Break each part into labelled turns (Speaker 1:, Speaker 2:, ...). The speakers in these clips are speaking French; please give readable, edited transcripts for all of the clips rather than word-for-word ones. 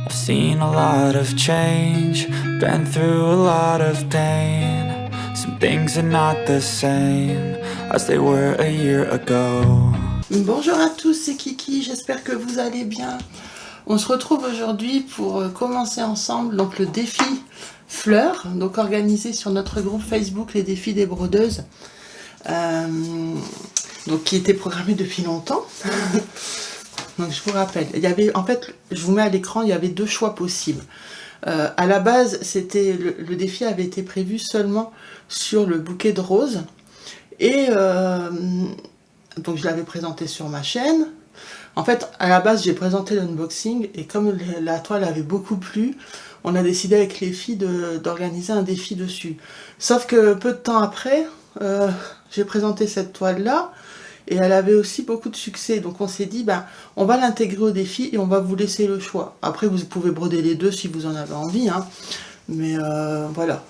Speaker 1: I've seen a lot of change, been through a lot of pain. Some things are not the same as they were a year ago.
Speaker 2: Bonjour à tous, c'est Kiki, j'espère que vous allez bien. On se retrouve aujourd'hui pour commencer ensemble donc le défi fleurs, donc organisé sur notre groupe Facebook Les Défis des Brodeuses, donc qui était programmé depuis longtemps. Donc je vous rappelle, il y avait, en fait, je vous mets à l'écran, il y avait deux choix possibles. À la base, c'était le défi avait été prévu seulement sur le bouquet de roses et donc je l'avais présenté sur ma chaîne. En fait, à la base, j'ai présenté l'unboxing et comme la toile avait beaucoup plu, on a décidé avec les filles d'organiser un défi dessus. Sauf que peu de temps après, j'ai présenté cette toile-là et elle avait aussi beaucoup de succès. Donc on s'est dit, ben, on va l'intégrer au défi et on va vous laisser le choix. Après, vous pouvez broder les deux si vous en avez envie, hein. Mais voilà,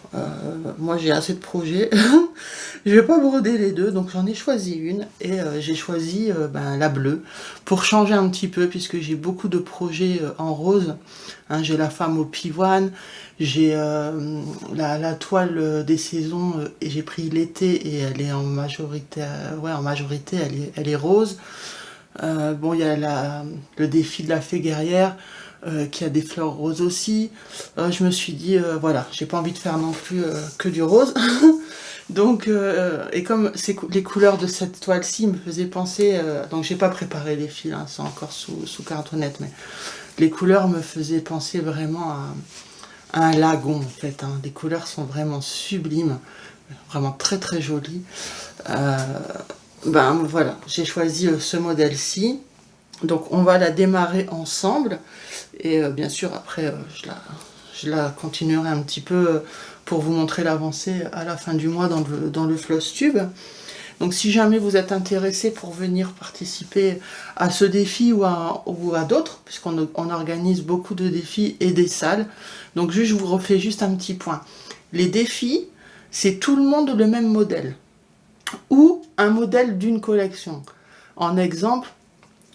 Speaker 2: moi j'ai assez de projets. Je vais pas broder les deux, donc j'en ai choisi une et j'ai choisi la bleue pour changer un petit peu puisque j'ai beaucoup de projets en rose. Hein, j'ai la femme au pivoine, j'ai la toile des saisons et j'ai pris l'été et elle est en majorité, elle est rose. Bon, il y a le défi de la fée guerrière. Qui a des fleurs roses aussi. Je me suis dit, voilà, j'ai pas envie de faire non plus que du rose. Donc, et comme les couleurs de cette toile-ci me faisaient penser, donc j'ai pas préparé les fils, hein, c'est encore sous cartonnette, mais les couleurs me faisaient penser vraiment à un lagon en fait. Hein. Les couleurs sont vraiment sublimes, vraiment très très jolies. Ben voilà, j'ai choisi ce modèle-ci. Donc on va la démarrer ensemble et bien sûr après je la continuerai un petit peu pour vous montrer l'avancée à la fin du mois dans le Flosstube. Donc si jamais vous êtes intéressé pour venir participer à ce défi ou à d'autres, puisqu'on organise beaucoup de défis et des salles, donc je vous refais juste un petit point. Les défis, c'est tout le monde le même modèle ou un modèle d'une collection. En exemple,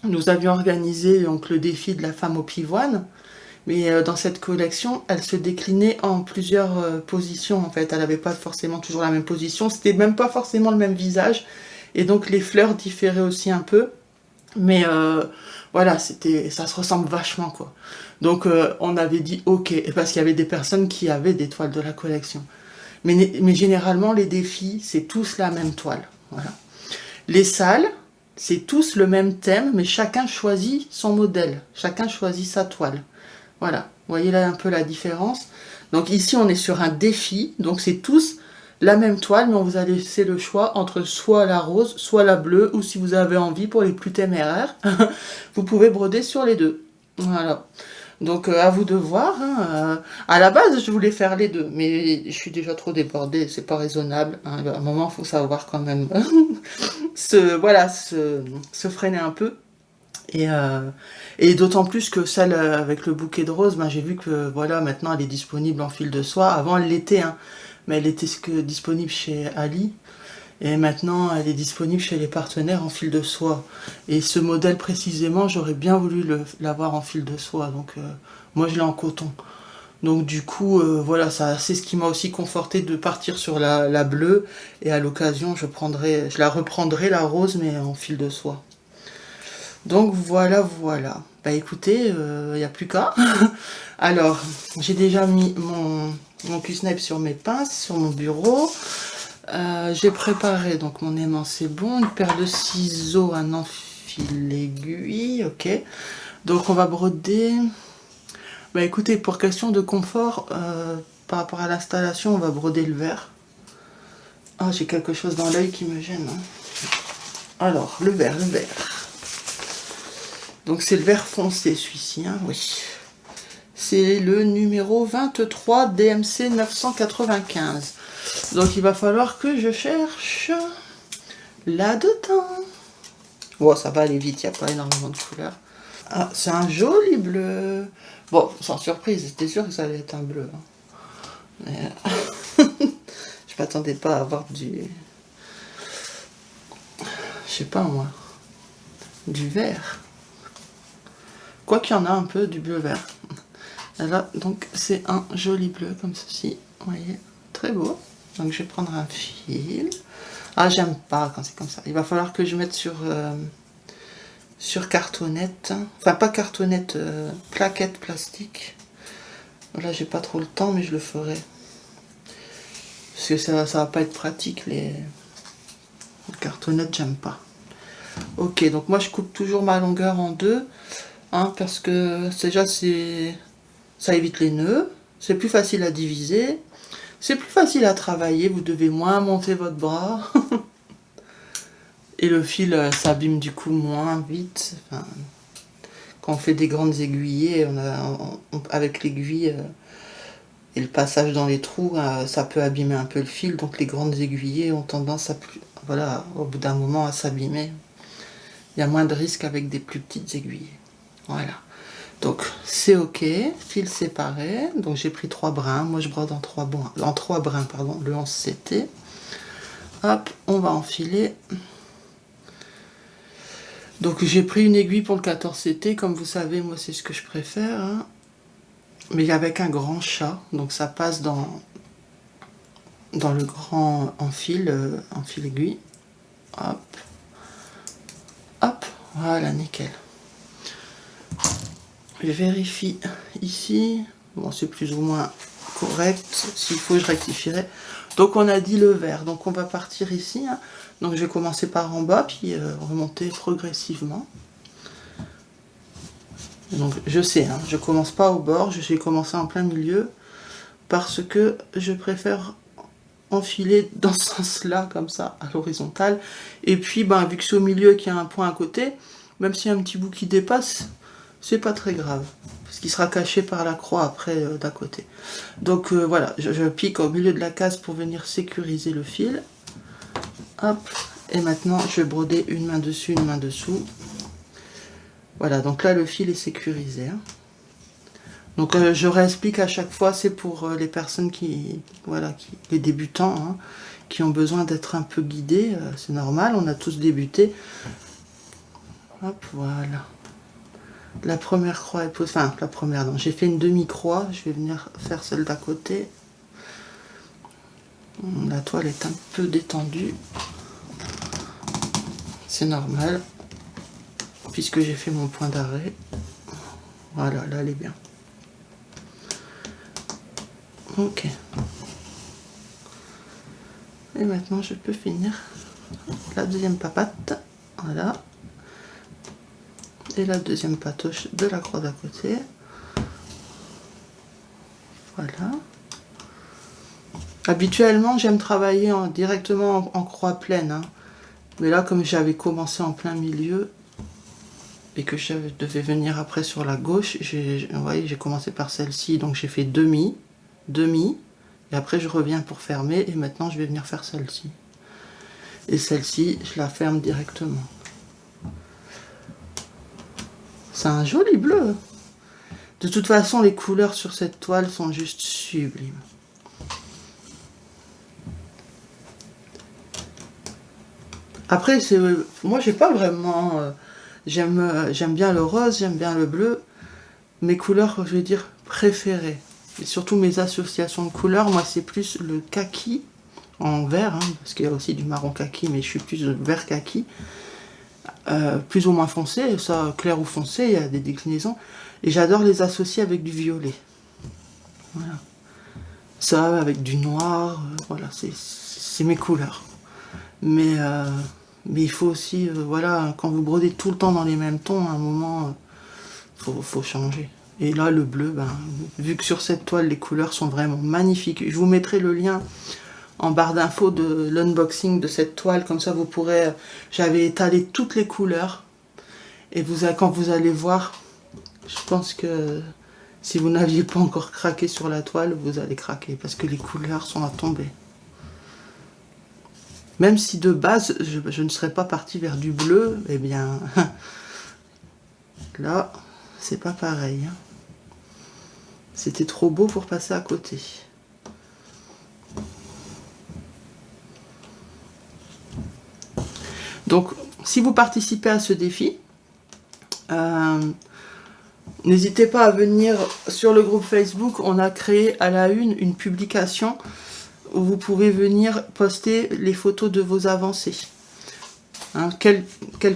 Speaker 2: nous avions organisé donc, le défi de la femme au pivoine, mais dans cette collection, elle se déclinait en plusieurs positions en fait. Elle n'avait pas forcément toujours la même position, c'était même pas forcément le même visage, et donc les fleurs différaient aussi un peu, mais voilà, ça se ressemble vachement quoi. Donc on avait dit ok, parce qu'il y avait des personnes qui avaient des toiles de la collection. Mais généralement, les défis, c'est tous la même toile. Voilà. Les salles, c'est tous le même thème, mais chacun choisit son modèle, chacun choisit sa toile. Voilà, vous voyez là un peu la différence. Donc ici, on est sur un défi, donc c'est tous la même toile, mais on vous a laissé le choix entre soit la rose, soit la bleue, ou si vous avez envie, pour les plus téméraires, vous pouvez broder sur les deux. Voilà. Donc à vous de voir. Hein. À la base, je voulais faire les deux, mais je suis déjà trop débordée, c'est pas raisonnable. Hein. À un moment, il faut savoir quand même se freiner un peu. Et d'autant plus que celle avec le bouquet de roses, ben, j'ai vu que voilà, maintenant elle est disponible en fil de soie. Avant elle l'était, hein, mais elle était disponible chez Ali. Et maintenant elle est disponible chez les partenaires en fil de soie. Et ce modèle précisément, j'aurais bien voulu l'avoir en fil de soie. Donc moi je l'ai en coton. Donc du coup, voilà, c'est ce qui m'a aussi conforté de partir sur la bleue. Et à l'occasion, je la reprendrai la rose, mais en fil de soie. Donc voilà. Bah écoutez, il n'y a plus qu'à. Alors, j'ai déjà mis mon Q-Snipe sur mes pinces, sur mon bureau. J'ai préparé donc mon aimant, c'est bon. Une paire de ciseaux, un enfil aiguille, ok. Donc on va broder. Bah écoutez, pour question de confort, par rapport à l'installation, on va broder le vert. Ah, j'ai quelque chose dans l'œil qui me gêne. Hein. Alors, le vert. Donc c'est le vert foncé celui-ci, hein, oui. C'est le numéro 23 DMC 995. Donc il va falloir que je cherche là-dedans. Bon, ça va aller vite, il n'y a pas énormément de couleurs. Ah, c'est un joli bleu. Bon, sans surprise, j'étais sûre que ça allait être un bleu. Hein. Mais je m'attendais pas à avoir du... Je sais pas moi. Du vert. Quoi qu'il y en a un peu du bleu-vert. Là, donc c'est un joli bleu comme ceci, vous voyez, très beau. Donc je vais prendre un fil. Ah, j'aime pas quand c'est comme ça. Il va falloir que je mette sur cartonnette, enfin pas cartonnette, plaquette plastique. Là, j'ai pas trop le temps, mais je le ferai. Parce que ça va pas être pratique, les cartonnettes, j'aime pas. Ok, donc moi je coupe toujours ma longueur en deux, hein, parce que déjà ça évite les nœuds, c'est plus facile à diviser, c'est plus facile à travailler, vous devez moins monter votre bras, et le fil s'abîme du coup moins vite. Enfin, quand on fait des grandes aiguillées, avec l'aiguille et le passage dans les trous, ça peut abîmer un peu le fil, donc les grandes aiguillées ont tendance à voilà, au bout d'un moment à s'abîmer. Il y a moins de risques avec des plus petites aiguilles. Voilà. Donc c'est ok, fil séparé. Donc j'ai pris 3 brins. Moi je brode en 3 brins, pardon, le 11 CT. Hop, on va enfiler. Donc j'ai pris une aiguille pour le 14 CT. Comme vous savez, moi c'est ce que je préfère. Hein. Mais avec un grand chat. Donc ça passe dans le grand enfil aiguille. Hop. Hop, voilà, nickel. Je vérifie ici. Bon, c'est plus ou moins correct. S'il faut, je rectifierai. Donc, on a dit le vert. Donc, on va partir ici. Hein. Donc, je vais commencer par en bas, puis remonter progressivement. Donc, je sais, hein, je commence pas au bord. Je vais commencer en plein milieu. Parce que je préfère enfiler dans ce sens-là, comme ça, à l'horizontale. Et puis, ben, vu que c'est au milieu qu'il y a un point à côté, même s'il y a un petit bout qui dépasse, c'est pas très grave. Parce qu'il sera caché par la croix après d'à côté. Donc voilà, je pique au milieu de la case pour venir sécuriser le fil. Hop, et maintenant je vais broder une main dessus, une main dessous. Voilà, donc là le fil est sécurisé. Hein. Donc je réexplique à chaque fois, c'est pour les personnes les débutants, hein, qui ont besoin d'être un peu guidés. C'est normal, on a tous débuté. Hop, voilà. La première croix est posée, enfin la première non, j'ai fait une demi-croix, je vais venir faire celle d'à côté. La toile est un peu détendue, c'est normal, puisque j'ai fait mon point d'arrêt. Voilà, là elle est bien. Ok. Et maintenant je peux finir la deuxième papate, voilà. Et la deuxième patoche de la croix d'à côté. Voilà. Habituellement, j'aime travailler directement en croix pleine. Hein. Mais là, comme j'avais commencé en plein milieu et que je devais venir après sur la gauche, j'ai commencé par celle-ci. Donc j'ai fait demi, et après je reviens pour fermer. Et maintenant, je vais venir faire celle-ci. Et celle-ci, je la ferme directement. C'est un joli bleu. De toute façon, les couleurs sur cette toile sont juste sublimes. Après, moi, j'ai pas vraiment... j'aime bien le rose, j'aime bien le bleu. Mes couleurs, je vais dire, préférées. Et surtout mes associations de couleurs, moi, c'est plus le kaki en vert, hein, parce qu'il y a aussi du marron kaki, mais je suis plus vert kaki. Plus ou moins foncé, ça clair ou foncé, il y a des déclinaisons. Et j'adore les associer avec du violet. Voilà. Ça, avec du noir, voilà, c'est mes couleurs. Mais il faut aussi, voilà, quand vous brodez tout le temps dans les mêmes tons, à un moment, faut changer. Et là, le bleu, ben, vu que sur cette toile, les couleurs sont vraiment magnifiques. Je vous mettrai le lien en barre d'infos de l'unboxing de cette toile, comme ça vous pourrez... J'avais étalé toutes les couleurs, et quand vous allez voir, je pense que si vous n'aviez pas encore craqué sur la toile, vous allez craquer, parce que les couleurs sont à tomber. Même si de base, je ne serais pas partie vers du bleu, eh bien, là, c'est pas pareil. Hein. C'était trop beau pour passer à côté. Donc, si vous participez à ce défi, N'hésitez pas à venir sur le groupe Facebook. On a créé à la une publication où vous pourrez venir poster les photos de vos avancées. Hein, quelle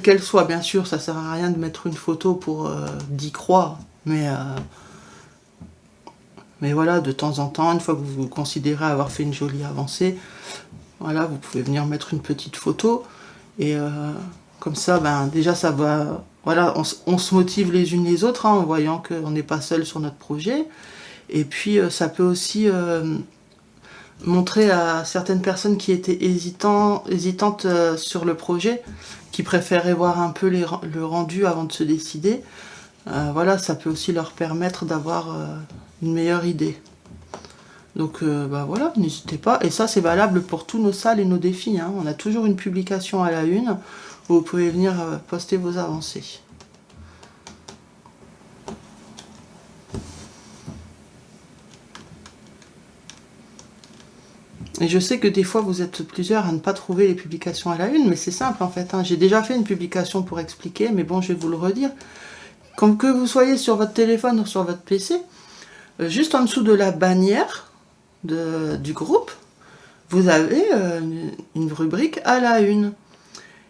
Speaker 2: qu'elle soit, bien sûr, ça sert à rien de mettre une photo pour d'y croire, mais voilà, de temps en temps, une fois que vous considérez avoir fait une jolie avancée, voilà, vous pouvez venir mettre une petite photo, et comme ça, ben, déjà, ça va, voilà, on se motive les unes les autres, hein, en voyant qu'on n'est pas seul sur notre projet, et puis ça peut aussi montrer à certaines personnes qui étaient hésitantes sur le projet, qui préféraient voir un peu le rendu avant de se décider. Voilà, ça peut aussi leur permettre d'avoir une meilleure idée. Donc bah voilà, n'hésitez pas. Et ça, c'est valable pour tous nos salles et nos défis, hein. On a toujours une publication à la une où vous pouvez venir poster vos avancées. Et je sais que des fois vous êtes plusieurs à ne pas trouver les publications à la une, mais c'est simple en fait, hein. J'ai déjà fait une publication pour expliquer, mais bon, je vais vous le redire. Comme que vous soyez sur votre téléphone ou sur votre PC, juste en dessous de la bannière du groupe, vous avez une rubrique à la une.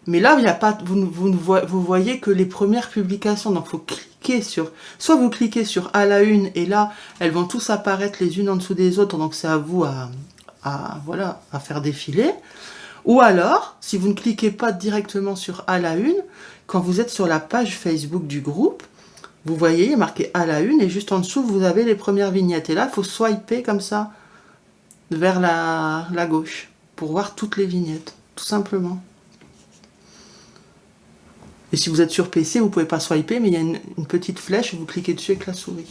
Speaker 2: Mais là, il y a pas, vous voyez que les premières publications, donc il faut cliquer sur... Soit vous cliquez sur à la une, et là, elles vont tous apparaître les unes en dessous des autres, donc c'est à vous voilà, à faire défiler. Ou alors, si vous ne cliquez pas directement sur à la une, quand vous êtes sur la page Facebook du groupe, vous voyez, il est marqué à la une, et juste en dessous, vous avez les premières vignettes. Et là, il faut swiper comme ça, vers la gauche, pour voir toutes les vignettes, tout simplement. Et si vous êtes sur PC, vous ne pouvez pas swiper, mais il y a une petite flèche, vous cliquez dessus avec la souris.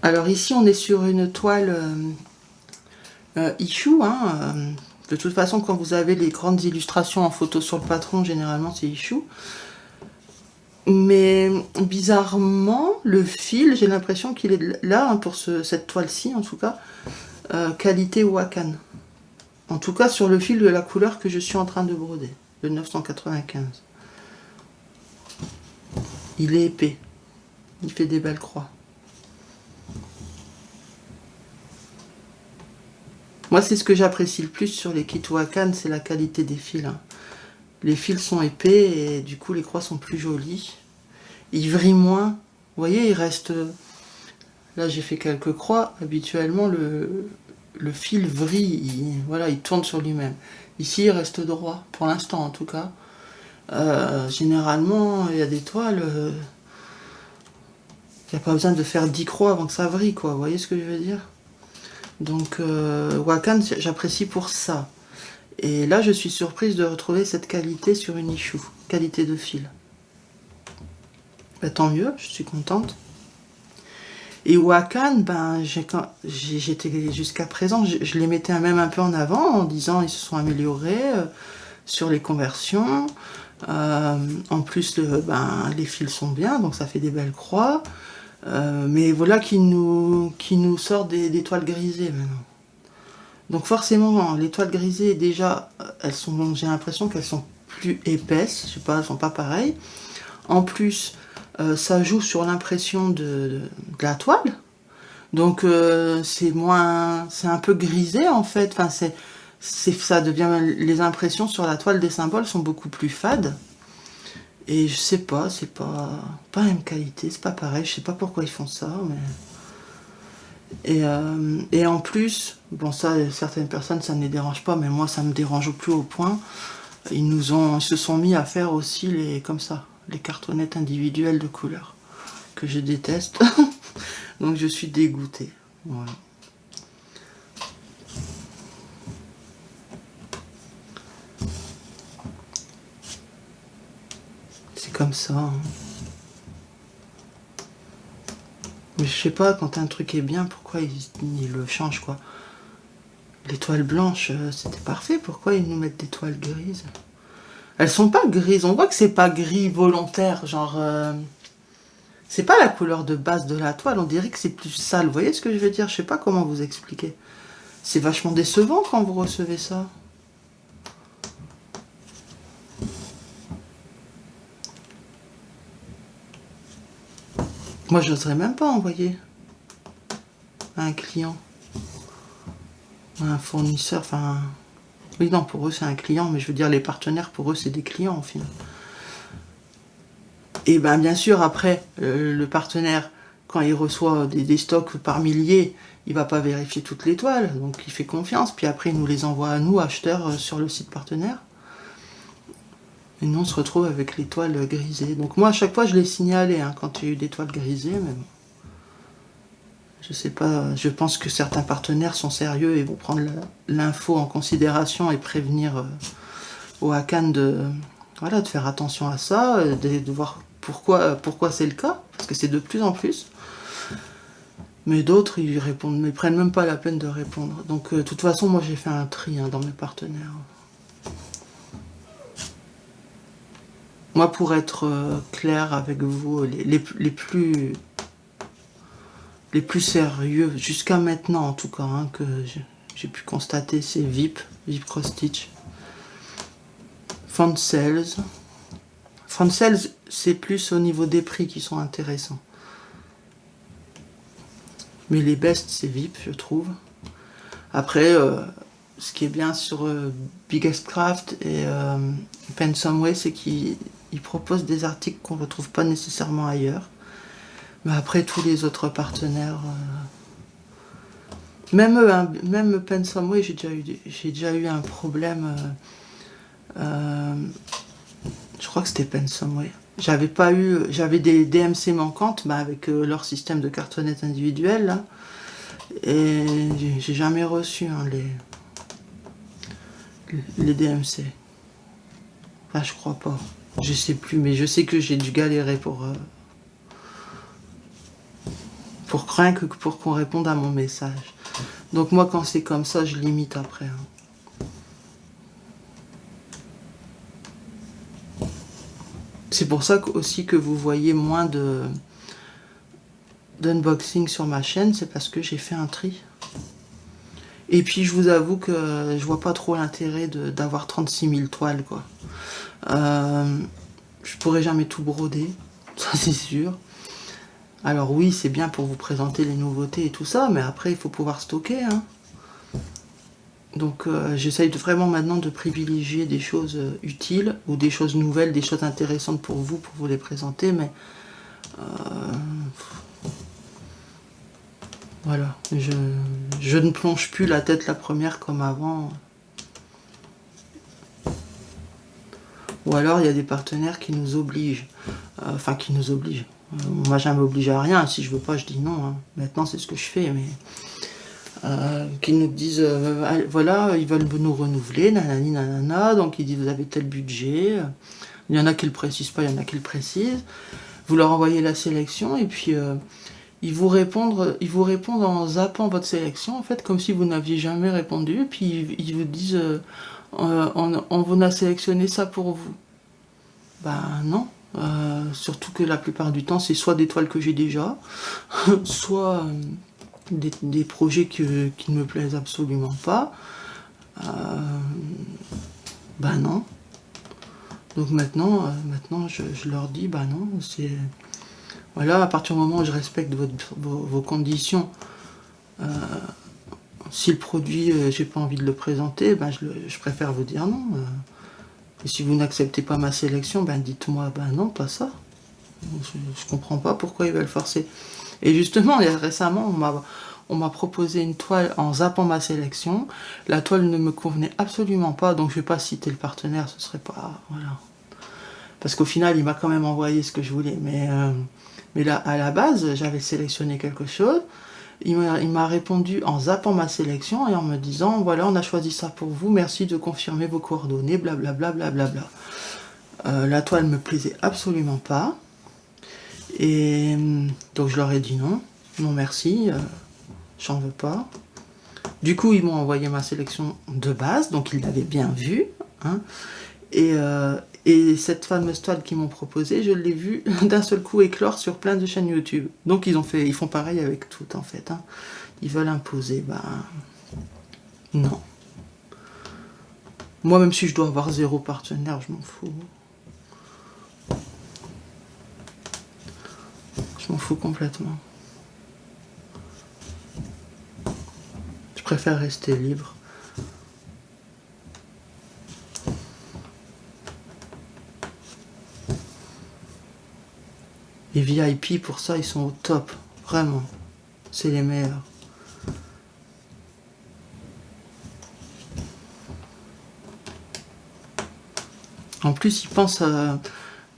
Speaker 2: Alors ici, on est sur une toile issue, hein, de toute façon, quand vous avez les grandes illustrations en photo sur le patron, généralement c'est issue. Mais bizarrement, le fil, j'ai l'impression qu'il est là, hein, pour cette toile-ci en tout cas, qualité Wakan. En tout cas sur le fil de la couleur que je suis en train de broder, le 995. Il est épais, il fait des belles croix. Moi, c'est ce que j'apprécie le plus sur les kits Wakan, c'est la qualité des fils, hein. Les fils sont épais et du coup les croix sont plus jolies. Ils vrillent moins. Vous voyez, il reste... Là, j'ai fait quelques croix. Habituellement, le fil vrille, voilà, il tourne sur lui-même. Ici, il reste droit, pour l'instant en tout cas. Généralement, il y a des toiles... il n'y a pas besoin de faire 10 croix avant que ça vrille, quoi. Vous voyez ce que je veux dire? Donc, Wakan, j'apprécie pour ça. Et là, je suis surprise de retrouver cette qualité sur une issue, qualité de fil. Ben, tant mieux, je suis contente. Et Wakan, ben, j'étais jusqu'à présent, je les mettais même un peu en avant en disant ils se sont améliorés sur les conversions. En plus, les fils sont bien, donc ça fait des belles croix. Mais voilà qui nous sort des toiles grisées maintenant. Donc forcément, les toiles grisées, déjà, j'ai l'impression qu'elles sont plus épaisses, je sais pas, elles sont pas pareilles. En plus, ça joue sur l'impression de la toile. Donc c'est un peu grisé en fait. Enfin, ça devient, les impressions sur la toile des symboles sont beaucoup plus fades. Et je sais pas, c'est pas la même qualité, c'est pas pareil, je sais pas pourquoi ils font ça, mais... Et en plus, bon ça, certaines personnes ça ne les dérange pas, mais moi ça me dérange au plus haut point. Ils se sont mis à faire aussi comme ça, les cartonnettes individuelles de couleurs, que je déteste. Donc je suis dégoûtée. Voilà. C'est comme ça, hein. Mais je sais pas, quand un truc est bien, pourquoi ils le changent, quoi. Les toiles blanches, c'était parfait, pourquoi ils nous mettent des toiles grises? Elles sont pas grises, on voit que c'est pas gris volontaire, genre... c'est pas la couleur de base de la toile, on dirait que c'est plus sale. Vous voyez ce que je veux dire? Je sais pas comment vous expliquer. C'est vachement décevant quand vous recevez ça. Moi, j'oserais même pas envoyer à un client, à un fournisseur, enfin... Oui, non, pour eux, c'est un client, mais je veux dire, les partenaires, pour eux, c'est des clients, au final. Et ben, bien sûr, après, le partenaire, quand il reçoit des stocks par milliers, il va pas vérifier toutes les toiles, donc il fait confiance, puis après, il nous les envoie à nous, acheteurs, sur le site partenaire. Et nous, on se retrouve avec les toiles grisées. Donc moi, à chaque fois, je les signalais, hein, quand il y a eu des toiles grisées, mais bon. Je sais pas, je pense que certains partenaires sont sérieux et vont prendre l'info en considération et prévenir au Hakan de faire attention à ça, de voir pourquoi c'est le cas, parce que c'est de plus en plus. Mais d'autres, ils répondent, mais prennent même pas la peine de répondre. Donc, de toute façon, moi, j'ai fait un tri, hein, dans mes partenaires. Moi, pour être clair avec vous, les plus sérieux, jusqu'à maintenant en tout cas, hein, que j'ai pu constater, c'est VIP Cross Stitch. Fonsels. Fonsels, c'est plus au niveau des prix qui sont intéressants. Mais les best, c'est VIP, je trouve. Après, ce qui est bien sur Biggest Craft et Pensomeway, c'est qu'ils proposent des articles qu'on ne retrouve pas nécessairement ailleurs. Mais après, tous les autres partenaires... Même eux, hein, même Pensomeway, j'ai déjà eu un problème... je crois que c'était Pensomeway. J'avais des DMC manquantes, avec leur système de cartonnettes individuelles, là, et j'ai jamais reçu, hein, les DMC. Enfin, je crois pas. Je sais plus, mais je sais que j'ai dû galérer pour qu'on réponde à mon message. Donc moi, quand c'est comme ça, je limite après, hein. C'est pour ça aussi que vous voyez moins d'unboxing sur ma chaîne, c'est parce que j'ai fait un tri. Et puis je vous avoue que je vois pas trop l'intérêt d'avoir 36 000 toiles, quoi. Je pourrais jamais tout broder, ça c'est sûr. Alors oui, c'est bien pour vous présenter les nouveautés et tout ça, mais après il faut pouvoir stocker, hein. Donc j'essaye vraiment maintenant de privilégier des choses utiles ou des choses nouvelles, des choses intéressantes pour vous les présenter, mais voilà, je ne plonge plus la tête la première comme avant. Ou alors il y a des partenaires qui nous obligent, qui nous obligent. On m'a jamais obligé à rien, si je veux pas je dis non, hein. Maintenant c'est ce que je fais, mais... qui nous disent voilà, ils veulent nous renouveler, nanani nanana, donc ils disent vous avez tel budget, il y en a qui le précisent pas, il y en a qui le précisent, vous leur envoyez la sélection et puis ils vous répondent en zappant votre sélection, en fait, comme si vous n'aviez jamais répondu, et puis ils vous disent on vous a sélectionné ça pour vous. Ben non, surtout que la plupart du temps c'est soit des toiles que j'ai déjà, soit des projets qui ne me plaisent absolument pas. Ben non. Donc maintenant je leur dis, ben non, c'est... Voilà, à partir du moment où je respecte vos conditions, si le produit, j'ai pas envie de le présenter, ben je préfère vous dire non. Et si vous n'acceptez pas ma sélection, ben dites-moi, ben non, pas ça. Je comprends pas pourquoi ils veulent forcer. Et justement, récemment, on m'a proposé une toile en zappant ma sélection. La toile ne me convenait absolument pas, donc je vais pas citer le partenaire, ce serait pas... Voilà. Parce qu'au final, il m'a quand même envoyé ce que je voulais. Mais là, à la base, j'avais sélectionné quelque chose. Il m'a répondu en zappant ma sélection et en me disant, voilà, on a choisi ça pour vous, merci de confirmer vos coordonnées, blablabla, blablabla. La toile me plaisait absolument pas. Et donc je leur ai dit non, non merci, j'en veux pas. Du coup, ils m'ont envoyé ma sélection de base, donc ils l'avaient bien vue, hein. Et cette fameuse toile qu'ils m'ont proposée, je l'ai vue d'un seul coup éclore sur plein de chaînes YouTube. Donc ils font pareil avec tout en fait. Hein. Ils veulent imposer, non. Moi, même si je dois avoir 0 partenaire, je m'en fous. Je m'en fous complètement. Je préfère rester libre. Les VIP, pour ça, ils sont au top. Vraiment. C'est les meilleurs. En plus, ils pensent à...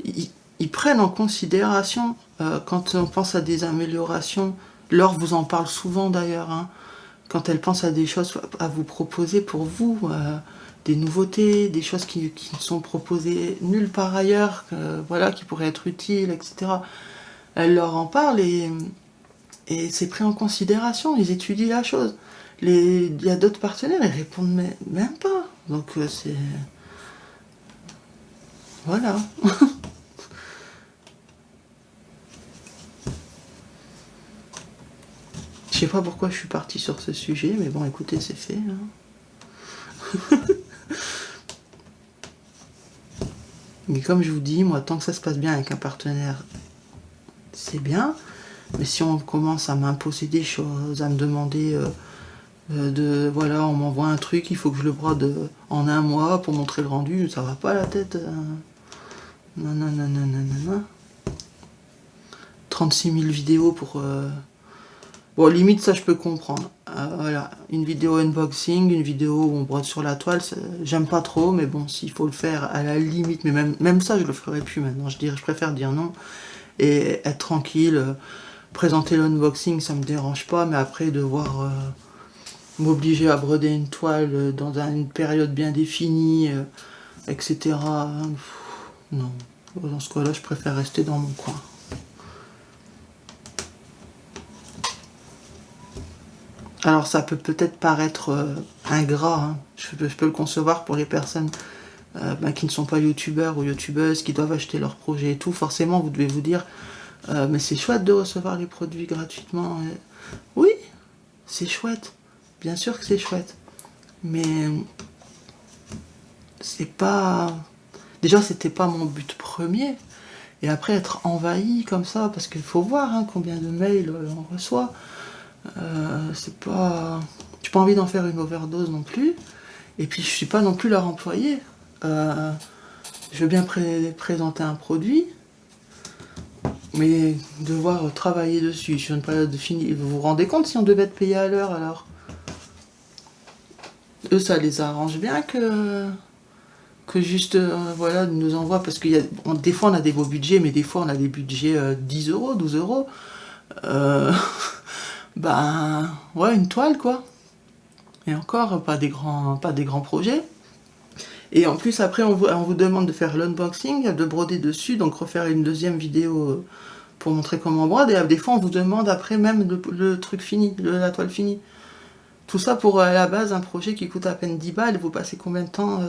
Speaker 2: Ils prennent en considération, quand on pense à des améliorations, Laure vous en parle souvent d'ailleurs, hein, quand elle pense à des choses à vous proposer pour vous, des nouveautés, des choses qui ne sont proposées nulle part ailleurs, voilà, qui pourraient être utiles, etc. Elle leur en parle et c'est pris en considération, ils étudient la chose. Il y a d'autres partenaires, ils répondent même pas. Donc c'est... Voilà. Je sais pas pourquoi je suis partie sur ce sujet, mais bon, écoutez, c'est fait. Hein. Mais comme je vous dis, moi, tant que ça se passe bien avec un partenaire, c'est bien. Mais si on commence à m'imposer des choses, à me demander voilà, on m'envoie un truc, il faut que je le brode en 1 mois pour montrer le rendu, ça va pas la tête. Non, non, non, non, non, non, non. 36 000 vidéos pour... Bon, limite, ça, je peux comprendre. Voilà, une vidéo unboxing, une vidéo où on brode sur la toile, j'aime pas trop, mais bon, s'il faut le faire, à la limite, mais même ça, je le ferai plus maintenant. Je préfère dire non et être tranquille. Présenter l'unboxing, ça me dérange pas, mais après, devoir m'obliger à broder une toile dans une période bien définie, etc. Non. Dans ce cas-là, je préfère rester dans mon coin. Alors ça peut peut-être paraître ingrat, hein. Je peux le concevoir pour les personnes qui ne sont pas youtubeurs ou youtubeuses, qui doivent acheter leurs projets et tout. Forcément, vous devez vous dire, mais c'est chouette de recevoir les produits gratuitement. Oui, c'est chouette. Bien sûr que c'est chouette. Mais c'est pas... Déjà, c'était pas mon but premier. Et après, être envahi comme ça, parce qu'il faut voir hein, combien de mails on reçoit. C'est pas... J'ai pas envie d'en faire une overdose non plus. Et puis, je suis pas non plus leur employé. Je veux bien présenter un produit, mais devoir travailler dessus sur une période finie. Vous vous rendez compte si on devait être payé à l'heure alors? Eux, ça les arrange bien que juste, voilà, nous envoie, parce qu'il y a, des fois on a des beaux budgets, mais des fois on a des budgets 10 euros, 12 euros. Ouais, une toile quoi. Et encore, pas des grands projets. Et en plus, après, on vous demande de faire l'unboxing, de broder dessus, donc refaire une deuxième vidéo pour montrer comment on brode. Et des fois, on vous demande après même le truc fini, la toile finie. Tout ça pour, à la base, un projet qui coûte à peine 10 balles. Vous passez combien de temps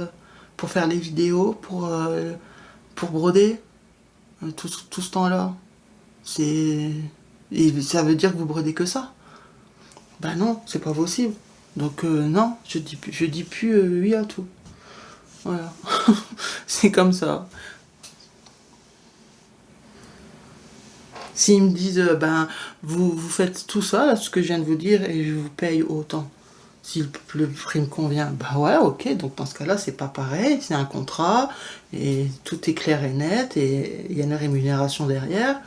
Speaker 2: pour faire les vidéos, pour broder tout ce temps-là? Et ça veut dire que vous brodez que ça? Bah non, c'est pas possible. Donc non, je dis plus oui à tout. Voilà. C'est comme ça. S'ils me disent, vous faites tout ça, là, ce que je viens de vous dire, et je vous paye autant. Si le prix me convient, bah ouais, ok, donc dans ce cas-là, c'est pas pareil, c'est un contrat, et tout est clair et net, et il y a une rémunération derrière.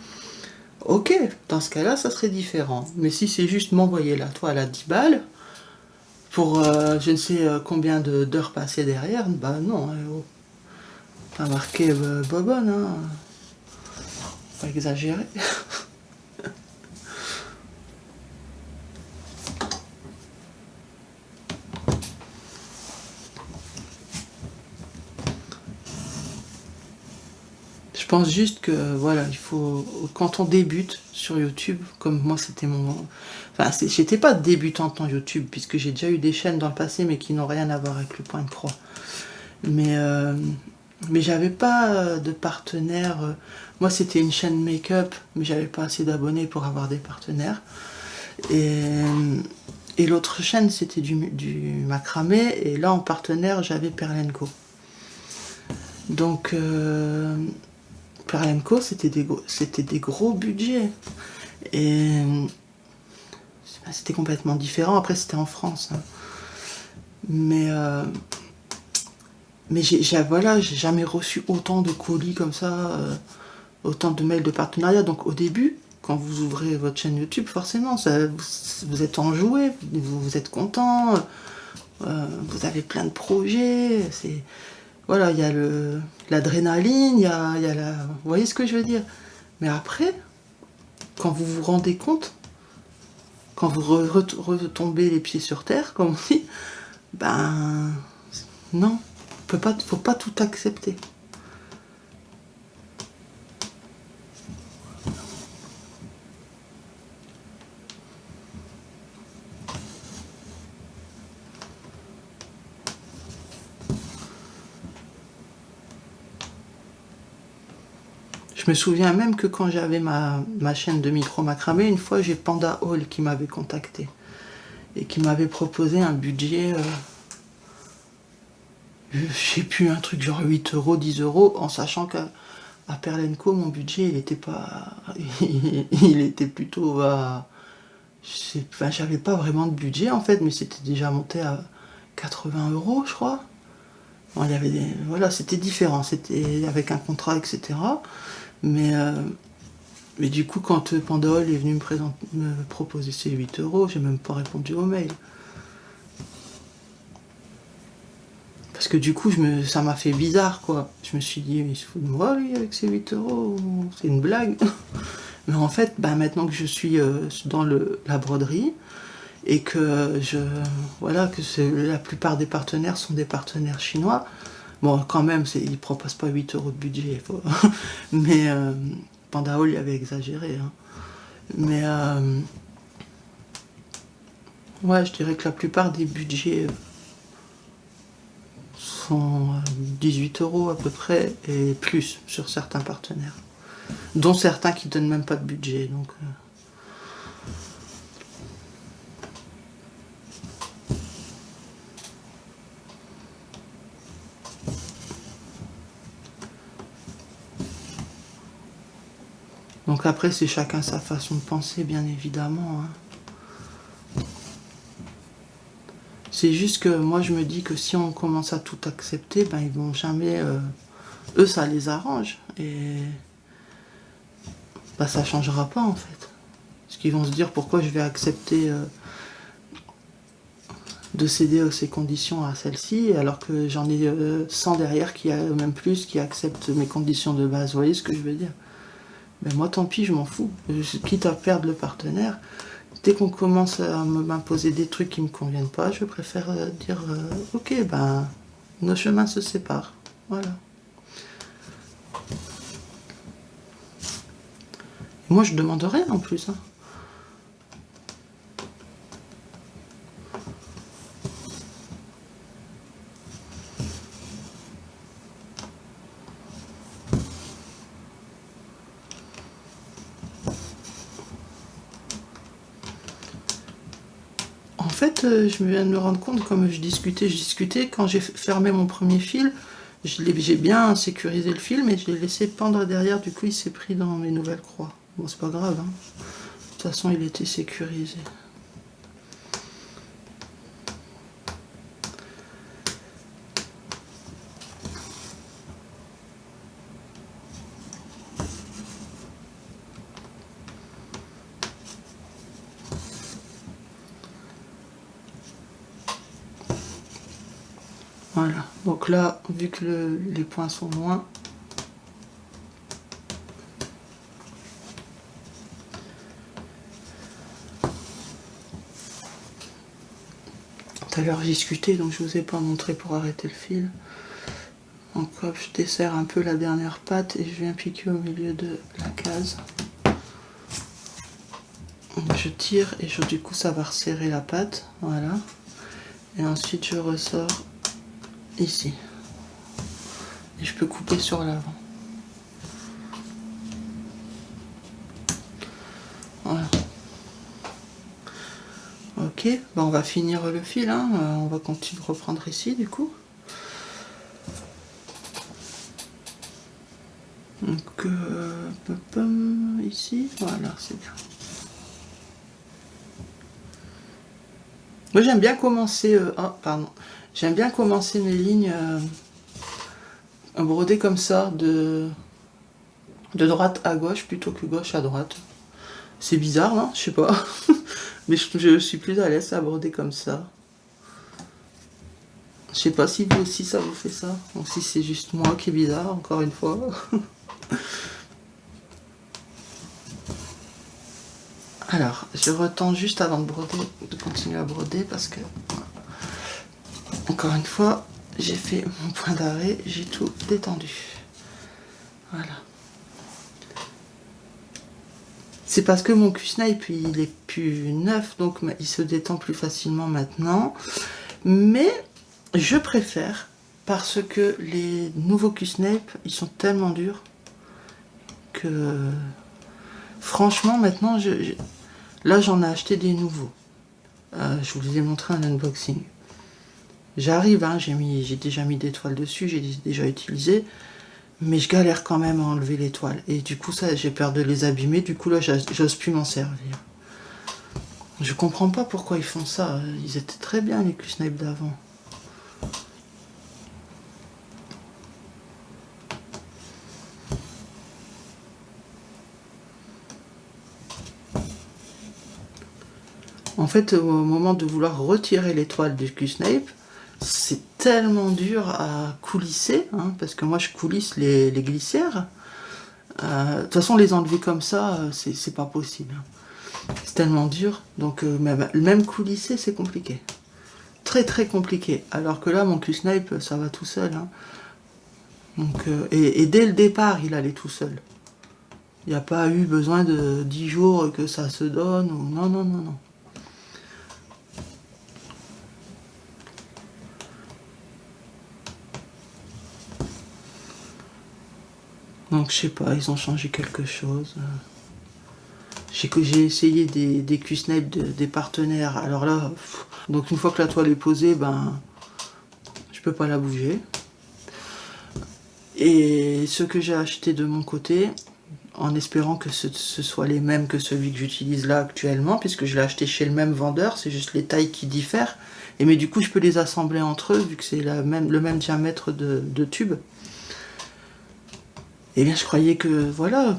Speaker 2: Ok, dans ce cas-là, ça serait différent. Mais si c'est juste m'envoyer la toile à 10 balles, pour je ne sais combien d'heures passées derrière, bah non, pas marqué bobonne, hein. Pas exagérer. Je pense juste que voilà, il faut, quand on débute sur YouTube, comme moi c'était enfin j'étais pas débutante en YouTube puisque j'ai déjà eu des chaînes dans le passé mais qui n'ont rien à voir avec le point de croix. Mais Mais j'avais pas de partenaire. Moi, c'était une chaîne make-up, mais j'avais pas assez d'abonnés pour avoir des partenaires. Et l'autre chaîne, c'était du macramé. Et là, en partenaire, j'avais Perlenco. Donc, Perlenco, c'était des gros budgets. Et c'était complètement différent. Après, c'était en France. Hein. Mais j'ai jamais reçu autant de colis comme ça, autant de mails de partenariat. Donc, au début, quand vous ouvrez votre chaîne YouTube, forcément, vous êtes enjoué, vous êtes content, vous avez plein de projets. Voilà, il y a l'adrénaline, il y a la... Vous voyez ce que je veux dire? Mais après, quand vous vous rendez compte, quand vous retombez les pieds sur terre, comme on dit, ben non, faut pas tout accepter. Je me souviens même que quand j'avais ma chaîne de micro macramé, une fois j'ai Panda Hall qui m'avait contacté et qui m'avait proposé un budget, je sais plus, un truc genre 8 euros, 10 euros, en sachant qu'à Perlenco, mon budget, il était pas. Il était plutôt à. Enfin, j'avais pas vraiment de budget en fait, mais c'était déjà monté à 80 euros, je crois. Bon, il y avait voilà, c'était différent, c'était avec un contrat, etc. Mais du coup, quand Pandol est venu me proposer ces 8 euros, j'ai même pas répondu au mail. Parce que du coup, ça m'a fait bizarre, quoi. Je me suis dit, mais il se fout de moi, lui, avec ces 8 euros, c'est une blague. Mais en fait, maintenant que je suis dans la broderie, et que la plupart des partenaires sont des partenaires chinois, bon, quand même, ils ne proposent pas 8 euros de budget, mais Panda Hall, il avait exagéré. Hein. Mais ouais, je dirais que la plupart des budgets sont 18 euros à peu près, et plus sur certains partenaires. Dont certains qui ne donnent même pas de budget. Donc après, c'est chacun sa façon de penser, bien évidemment. Hein. C'est juste que moi, je me dis que si on commence à tout accepter, ils vont jamais... eux, ça les arrange. Et ça changera pas, en fait. Parce qu'ils vont se dire, pourquoi je vais accepter de céder à ces conditions à celle-ci, alors que j'en ai 100 derrière, même plus, qui acceptent mes conditions de base. Vous voyez ce que je veux dire? Moi, tant pis, je m'en fous. Quitte à perdre le partenaire, dès qu'on commence à m'imposer des trucs qui me conviennent pas, je préfère dire ok, nos chemins se séparent. Voilà. Et moi, je demande rien en plus. Hein. En fait, je viens de me rendre compte, comme je discutais, quand j'ai fermé mon premier fil, j'ai bien sécurisé le fil, mais je l'ai laissé pendre derrière, du coup il s'est pris dans mes nouvelles croix. Bon, c'est pas grave, hein. De toute façon, il était sécurisé. Voilà, donc là, vu que les points sont loin, tout à l'heure j'ai discuté, donc je vous ai pas montré pour arrêter le fil. Donc hop, je desserre un peu la dernière patte et je viens piquer au milieu de la case. Donc je tire et du coup ça va resserrer la patte, voilà. Et ensuite je ressors ici. Et je peux couper sur l'avant. Voilà. Ok, on va finir le fil, hein. On va continuer de reprendre ici du coup. Donc ici, voilà, c'est bien. Moi j'aime bien commencer, j'aime bien commencer mes lignes brodées comme ça, de droite à gauche plutôt que gauche à droite. C'est bizarre, non? Je sais pas. Mais je suis plus à l'aise à broder comme ça. Je sais pas si vous aussi ça vous fait ça. Ou si c'est juste moi qui est bizarre, encore une fois. Alors, je retends juste avant de broder, de continuer à broder parce que, encore une fois, j'ai fait mon point d'arrêt, j'ai tout détendu. Voilà. C'est parce que mon Q-Snipe, il est plus neuf, donc il se détend plus facilement maintenant. Mais je préfère parce que les nouveaux Q-Snipe, ils sont tellement durs que franchement maintenant, là j'en ai acheté des nouveaux. Je vous les ai montré en unboxing. J'arrive, hein, j'ai déjà mis des toiles dessus, j'ai déjà utilisé, mais je galère quand même à enlever les toiles. Et du coup, ça, j'ai peur de les abîmer, du coup là, j'ose plus m'en servir. Je comprends pas pourquoi ils font ça, ils étaient très bien les Q-Snipe d'avant. En fait, au moment de vouloir retirer les toiles du Q-Snipe, c'est tellement dur à coulisser, hein, parce que moi je coulisse les glissières. De toute façon, les enlever comme ça, c'est pas possible. C'est tellement dur, donc même coulisser, c'est compliqué. Très très compliqué. Alors que là, mon Q-Snipe, ça va tout seul. Hein. Donc, et dès le départ, il allait tout seul. Il n'y a pas eu besoin de 10 jours que ça se donne. Ou... Non, non, non, non. Donc je sais pas, ils ont changé quelque chose. J'ai essayé des Q-Snipe des partenaires. Alors là, donc une fois que la toile est posée, ben je peux pas la bouger. Et ce que j'ai acheté de mon côté, en espérant que ce soit les mêmes que celui que j'utilise là actuellement, puisque je l'ai acheté chez le même vendeur, c'est juste les tailles qui diffèrent. Mais du coup, je peux les assembler entre eux, vu que c'est le même diamètre de tube. Eh bien, je croyais que voilà,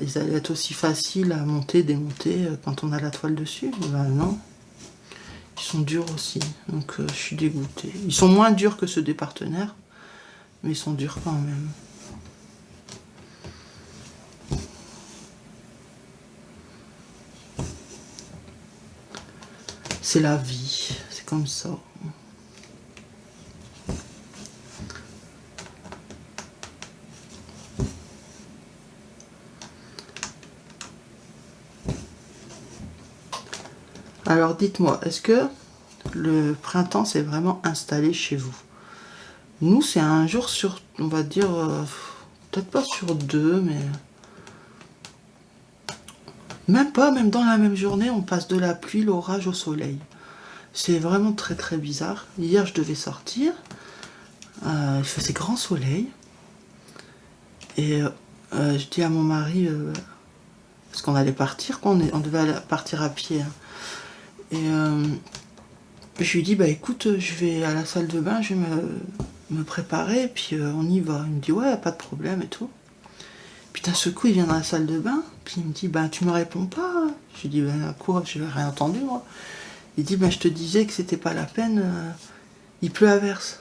Speaker 2: ils allaient être aussi faciles à monter, démonter quand on a la toile dessus. Ben non, ils sont durs aussi, donc je suis dégoûtée. Ils sont moins durs que ceux des partenaires, mais ils sont durs quand même. C'est la vie, c'est comme ça. Alors dites-moi, est-ce que le printemps s'est vraiment installé chez vous? Nous, c'est un jour sur, on va dire, peut-être pas sur deux, mais... Même pas, même dans la même journée, on passe de la pluie, l'orage au soleil. C'est vraiment très très bizarre. Hier, je devais sortir, il faisait grand soleil, et je dis à mon mari, parce qu'on allait partir, on devait partir à pied, hein. Et je lui dis, bah écoute, je vais à la salle de bain, je vais me préparer, puis on y va. Il me dit, ouais, pas de problème et tout. Puis d'un seul coup, il vient dans la salle de bain, puis il me dit, bah tu me réponds pas. Je lui dis, bah quoi, j'ai rien entendu moi. Il dit, bah je te disais que c'était pas la peine, il pleut à verse.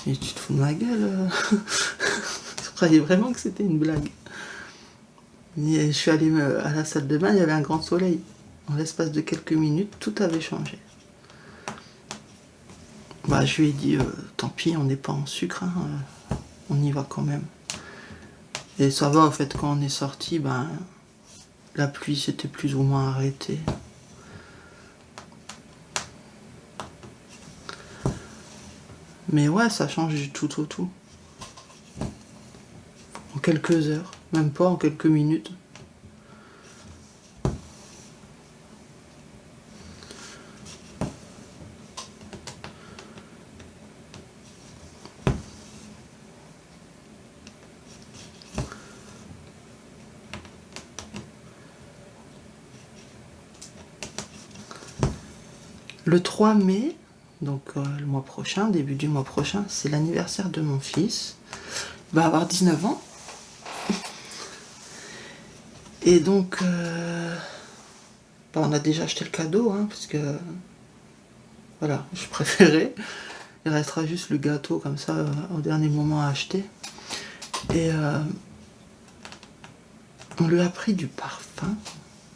Speaker 2: Et tu te fous de ma gueule. Je croyais vraiment que c'était une blague. Et je suis allée à la salle de bain, il y avait un grand soleil. En l'espace de quelques minutes, tout avait changé. Bah, je lui ai dit, tant pis, on n'est pas en sucre, hein, on y va quand même. Et ça va, en fait, quand on est sorti, ben, la pluie s'était plus ou moins arrêtée. Mais ouais, ça change du tout au tout. En quelques heures, même pas en quelques minutes. Le 3 mai, donc le mois prochain, début du mois prochain, c'est l'anniversaire de mon fils. Il va avoir 19 ans. Et donc, on a déjà acheté le cadeau, hein, parce que, voilà, je préférais. Il restera juste le gâteau, comme ça, au dernier moment à acheter. Et on lui a pris du parfum.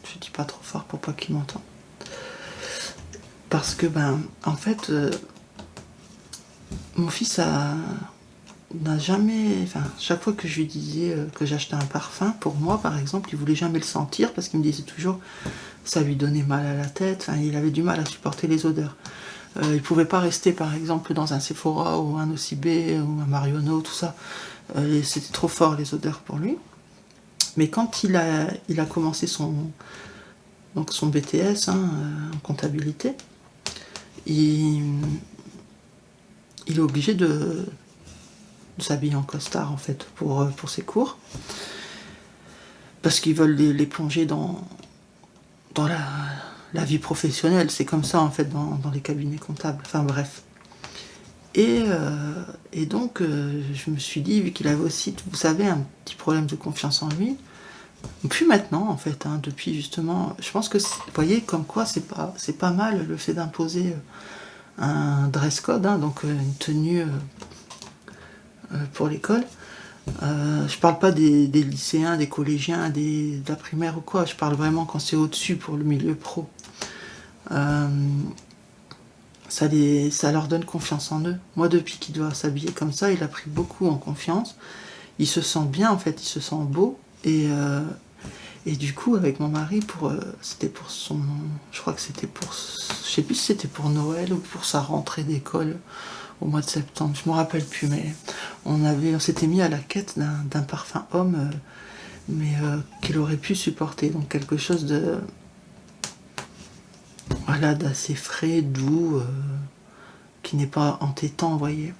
Speaker 2: Je dis pas trop fort pour pas qu'il m'entende. Parce que, en fait, mon fils n'a jamais... Enfin, chaque fois que je lui disais que j'achetais un parfum, pour moi, par exemple, il voulait jamais le sentir, parce qu'il me disait toujours ça lui donnait mal à la tête, enfin, il avait du mal à supporter les odeurs. Il pouvait pas rester, par exemple, dans un Sephora ou un OCB ou un Marionneau, tout ça. C'était trop fort, les odeurs, pour lui. Mais quand il a commencé son BTS en comptabilité, il est obligé de s'habiller en costard, en fait, pour ses cours. Parce qu'ils veulent les plonger dans la vie professionnelle. C'est comme ça, en fait, dans les cabinets comptables. Enfin, bref. Et donc, je me suis dit, vu qu'il avait aussi, vous savez, un petit problème de confiance en lui, puis maintenant, en fait, depuis justement, je pense que, vous voyez, comme quoi, c'est pas mal le fait d'imposer un dress code, donc une tenue pour l'école. Je parle pas des lycéens, des collégiens, de la primaire ou quoi, je parle vraiment quand c'est au-dessus pour le milieu pro. Ça leur donne confiance en eux. Moi, depuis qu'il doit s'habiller comme ça, il a pris beaucoup en confiance. Il se sent bien, en fait, il se sent beau. Et du coup, avec mon mari, c'était pour son... Je crois que c'était pour... Je sais plus si c'était pour Noël ou pour sa rentrée d'école au mois de septembre. Je me rappelle plus, mais on s'était mis à la quête d'un parfum homme, mais qu'il aurait pu supporter. Donc quelque chose de... Voilà, d'assez frais, doux, qui n'est pas entêtant, vous voyez.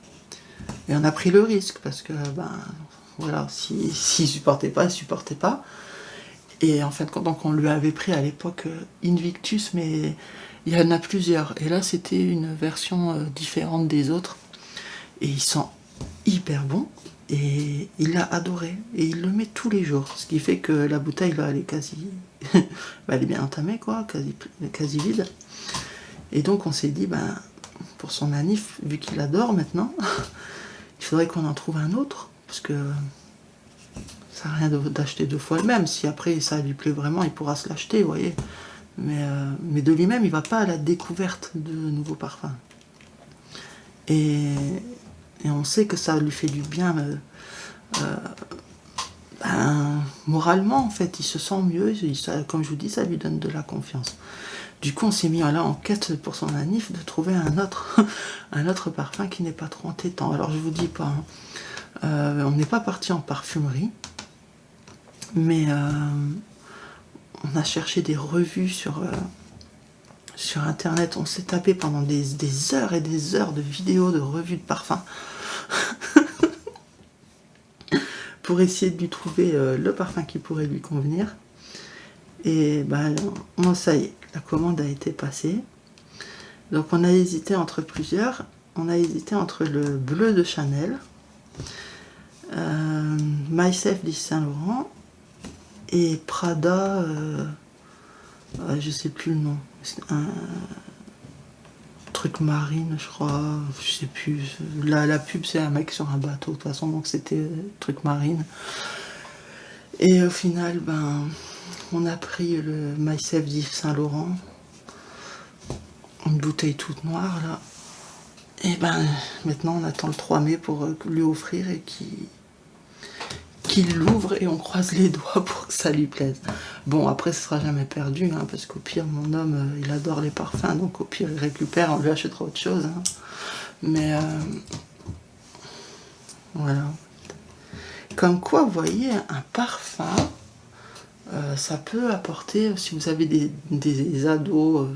Speaker 2: Et on a pris le risque, parce que, voilà, s'il supportait pas, il supportait pas. Et en fait, donc on lui avait pris à l'époque Invictus, mais il y en a plusieurs. Et là, c'était une version différente des autres. Et il sent hyper bon. Et il l'a adoré. Et il le met tous les jours. Ce qui fait que la bouteille, là, elle est quasi... elle est bien entamée, quoi, quasi vide. Et donc, on s'est dit, pour son manif, vu qu'il adore maintenant, il faudrait qu'on en trouve un autre. Parce que... ça n'a rien d'acheter 2 fois le même. Si après ça lui plaît vraiment, il pourra se l'acheter, vous voyez. Mais de lui-même, il ne va pas à la découverte de nouveaux parfums. Et on sait que ça lui fait du bien moralement, en fait. Il se sent mieux. Comme je vous dis, ça lui donne de la confiance. Du coup, on s'est mis là en quête pour son manif de trouver un autre parfum qui n'est pas trop entêtant. Alors, je vous dis pas, on n'est pas parti en parfumerie. Mais on a cherché des revues sur internet, on s'est tapé pendant des heures et des heures de vidéos de revues de parfums pour essayer de lui trouver le parfum qui pourrait lui convenir. Et ça y est, la commande a été passée. Donc on a hésité entre plusieurs. On a hésité entre le bleu de Chanel, Myself d'Yves Saint Laurent, et Prada, je sais plus le nom, un truc marine, je crois, je sais plus. La pub, c'est un mec sur un bateau, de toute façon, donc c'était truc marine. Et au final, on a pris le Myself d'Yves Saint Laurent, une bouteille toute noire, là. Et maintenant, on attend le 3 mai pour lui offrir et qu'il l'ouvre et on croise les doigts pour que ça lui plaise. Bon, après, ce sera jamais perdu, parce qu'au pire, mon homme, il adore les parfums, donc au pire, il récupère, on lui achètera autre chose. Mais voilà. Comme quoi, vous voyez, un parfum, ça peut apporter, si vous avez des ados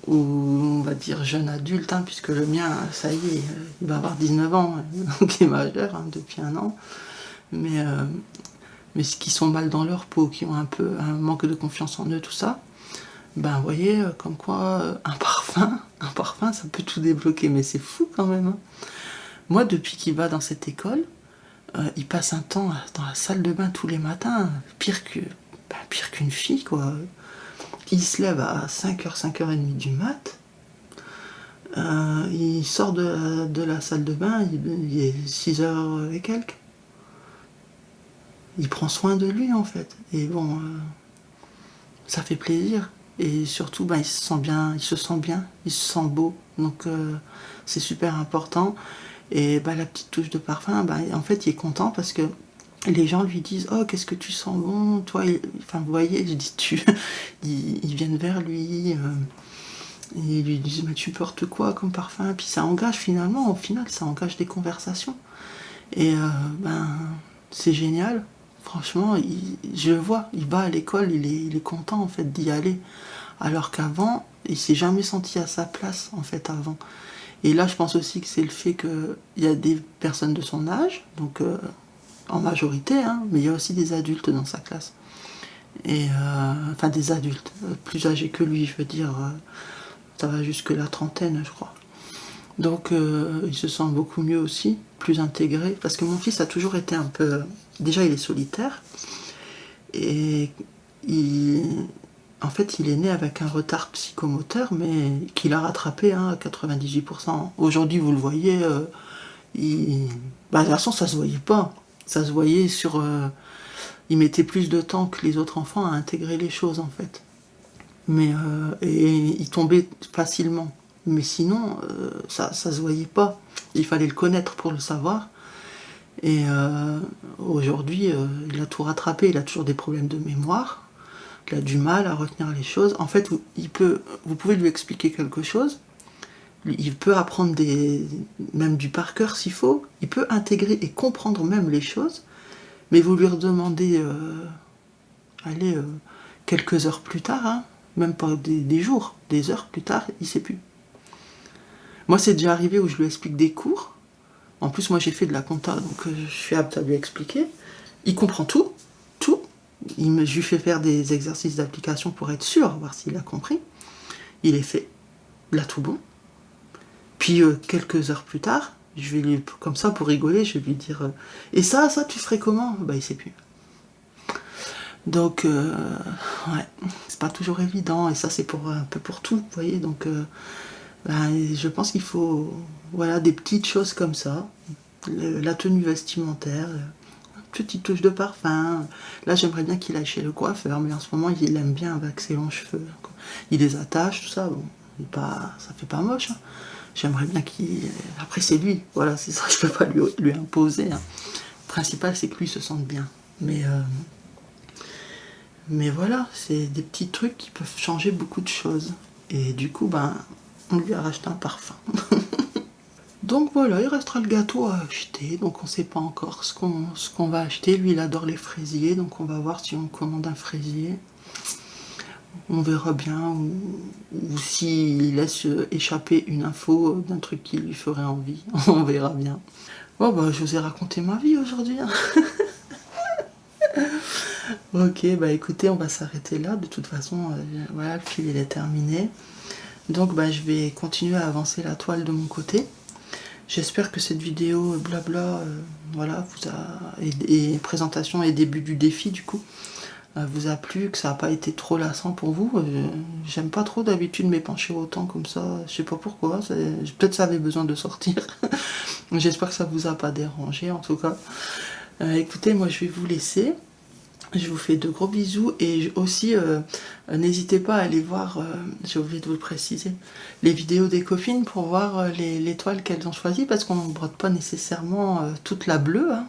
Speaker 2: ou on va dire jeunes adultes, hein, puisque le mien, ça y est, il va avoir 19 ans, donc il est majeur depuis un an, mais qui sont mal dans leur peau, qui ont un peu un manque de confiance en eux, tout ça, ben vous voyez, comme quoi un parfum, ça peut tout débloquer, mais c'est fou quand même. Hein. Moi, depuis qu'il va dans cette école, il passe un temps dans la salle de bain tous les matins, pire qu'une fille, quoi. Il se lève à 5h, 5h30 du mat, il sort de la salle de bain, il est 6h et quelques. Il prend soin de lui, en fait. Et bon, ça fait plaisir. Et surtout, il se sent bien, il se sent beau. Donc, c'est super important. Et la petite touche de parfum, en fait, il est content parce que les gens lui disent « Oh, qu'est-ce que tu sens bon, toi ?» Enfin, vous voyez, je dis « Ils viennent vers lui, et ils lui disent « Mais tu portes quoi comme parfum ?» Puis ça engage finalement, au final, ça engage des conversations. Et c'est génial. Franchement, je le vois, il va à l'école, il est content en fait d'y aller. Alors qu'avant, il s'est jamais senti à sa place en fait avant. Et là, je pense aussi que c'est le fait qu'il y a des personnes de son âge, donc en majorité, hein, mais il y a aussi des adultes dans sa classe. Et enfin des adultes, plus âgés que lui, je veux dire, ça va jusque la trentaine, je crois. Donc il se sent beaucoup mieux aussi, plus intégré, parce que mon fils a toujours été un peu... Déjà, il est solitaire, et en fait, il est né avec un retard psychomoteur, mais qu'il a rattrapé à 98%. Aujourd'hui, vous le voyez, de toute façon, ça se voyait pas. Ça se voyait sur... il mettait plus de temps que les autres enfants à intégrer les choses, en fait. Mais, et il tombait facilement. Mais sinon, ça se voyait pas. Il fallait le connaître pour le savoir. Et aujourd'hui, il a tout rattrapé. Il a toujours des problèmes de mémoire. Il a du mal à retenir les choses. En fait, vous pouvez lui expliquer quelque chose. Il peut apprendre même du par cœur s'il faut. Il peut intégrer et comprendre même les choses. Mais vous lui redemandez, quelques heures plus tard, hein, même pas des jours, des heures plus tard, il ne sait plus. Moi, c'est déjà arrivé où je lui explique des cours. En plus, moi, j'ai fait de la compta, donc je suis apte à lui expliquer. Il comprend tout. Je lui fais faire des exercices d'application pour être sûr, voir s'il a compris. Il est fait. Il a tout bon. Puis, quelques heures plus tard, je vais lui, comme ça, pour rigoler, je vais lui dire « Et ça, tu ferais comment ?» Il ne sait plus. Donc, ouais, c'est pas toujours évident, et ça, c'est un peu pour tout, vous voyez. Donc, je pense qu'il faut, des petites choses comme ça, la tenue vestimentaire, une petite touche de parfum. Là, j'aimerais bien qu'il aille chez le coiffeur, mais en ce moment, il aime bien avec ses longs cheveux. Il les attache, tout ça, bon, ça fait pas moche. Hein. J'aimerais bien qu'il... Après, c'est lui, voilà, c'est ça, je peux pas lui imposer. Hein. Le principal, c'est que lui se sente bien. Mais voilà, c'est des petits trucs qui peuvent changer beaucoup de choses. Et du coup, on lui a racheté un parfum. Donc voilà, il restera le gâteau à acheter. Donc on ne sait pas encore ce qu'on va acheter. Lui, il adore les fraisiers, donc on va voir si on commande un fraisier. On verra bien, ou s'il laisse échapper une info d'un truc qui lui ferait envie. On verra bien. Bon, je vous ai raconté ma vie aujourd'hui. Hein. Ok, écoutez, on va s'arrêter là. De toute façon, le fil il est terminé. Donc je vais continuer à avancer la toile de mon côté. J'espère que cette vidéo blabla, vous a et présentation et début du défi du coup, vous a plu, que ça n'a pas été trop lassant pour vous. J'aime pas trop d'habitude m'épancher autant comme ça, je sais pas pourquoi, peut-être ça avait besoin de sortir. J'espère que ça vous a pas dérangé en tout cas. Écoutez, moi je vais vous laisser. Je vous fais de gros bisous et aussi n'hésitez pas à aller voir, j'ai oublié de vous le préciser, les vidéos des copines pour voir les toiles qu'elles ont choisies parce qu'on ne brode pas nécessairement toute la bleue. Hein.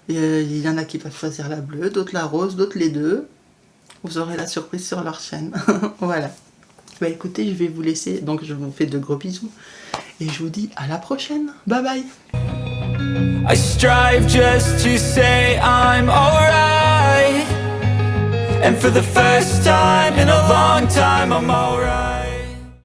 Speaker 2: Il y en a qui peuvent choisir la bleue, d'autres la rose, d'autres les deux. Vous aurez la surprise sur leur chaîne. Voilà. Écoutez, je vais vous laisser, donc je vous fais de gros bisous Et je vous dis à la prochaine. Bye bye.
Speaker 1: I strive just to say I'm alright, and for the first time in a long time I'm alright.